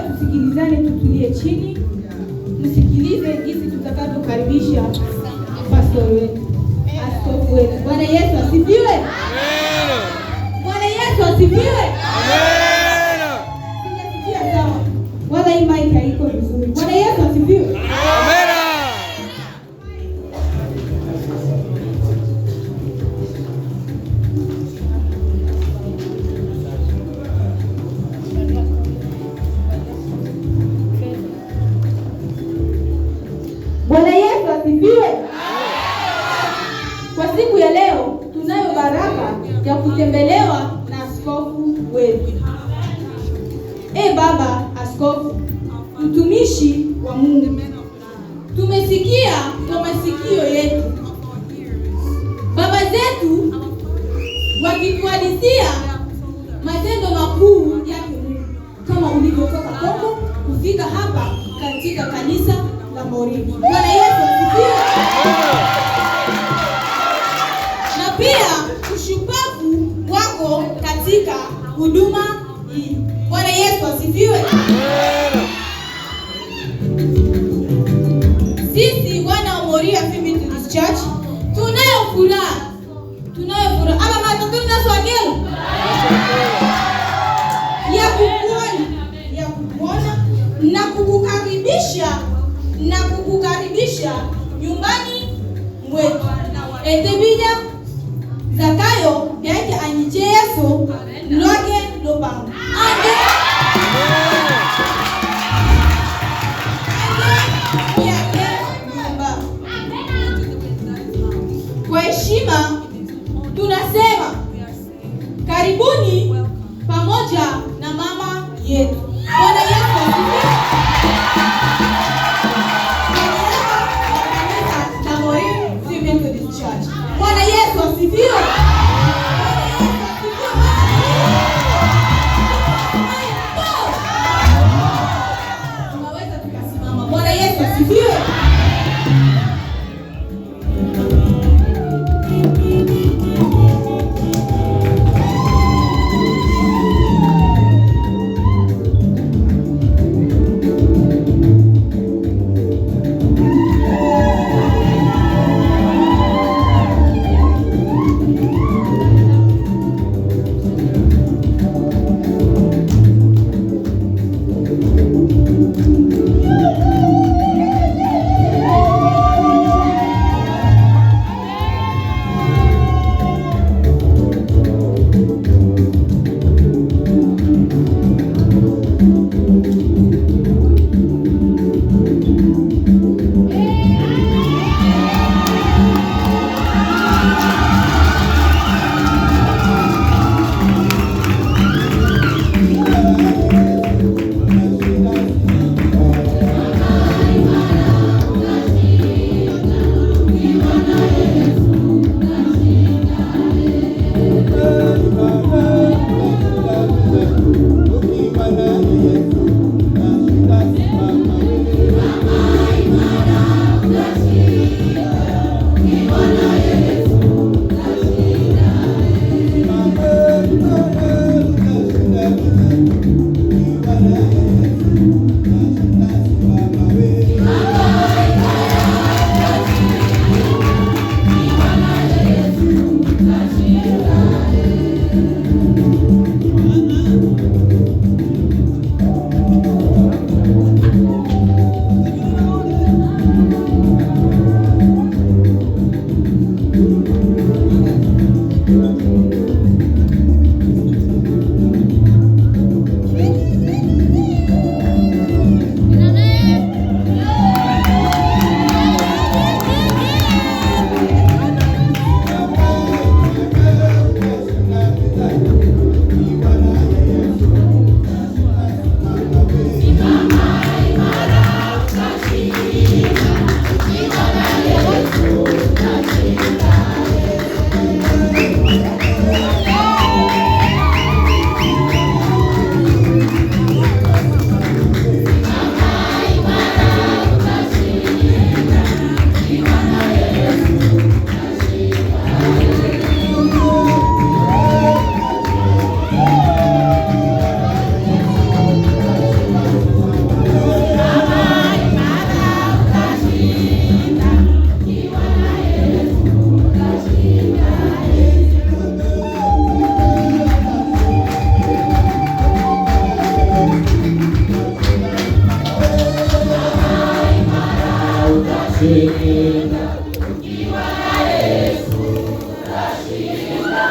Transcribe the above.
tusikilizane, tutulie chini, msikilize jinsi tutakavyokaribisha pastor wetu, askofu wetu. Bwana Yesu asifiwe. Amen. Bwana Yesu asifiwe. Amen. Sijasikia sawa. Wala hii mic haiko vizuri. Bwana Yesu asifiwe. Amen. Bwana Yesu asifiwe. Kwa siku ya leo tunayo baraka ya kutembelewa na askofu wetu. Baba askofu, mtumishi wa Mungu, tumesikia kwa masikio yetu baba zetu wakituhadithia matendo makuu yake Mungu, kama ulivyotoka Kongo kufika hapa katika kanisa la Moringi. Bwana Yesu asifiwe. Na pia ushupavu wako katika huduma hii. Bwana Yesu asifiwe. Sisi wana wa Moria Female Methodist Church tunayo furaha. Ama matatu tunaswagela ya kukuona na kukukaribisha nyumbani mwetu. Etebija Zakayo yake anyiche Yesu loge lobangu. Kwa heshima tunasema karibuni pamoja na mama yetu. Bwana Yesu asifiwe. Na Moringi Female Methodist Church. Bwana Yesu asifiwe. Tunaweza tukasimama. Bwana Yesu asifiwe. tunashinda, tukiwa na Yesu tunashinda.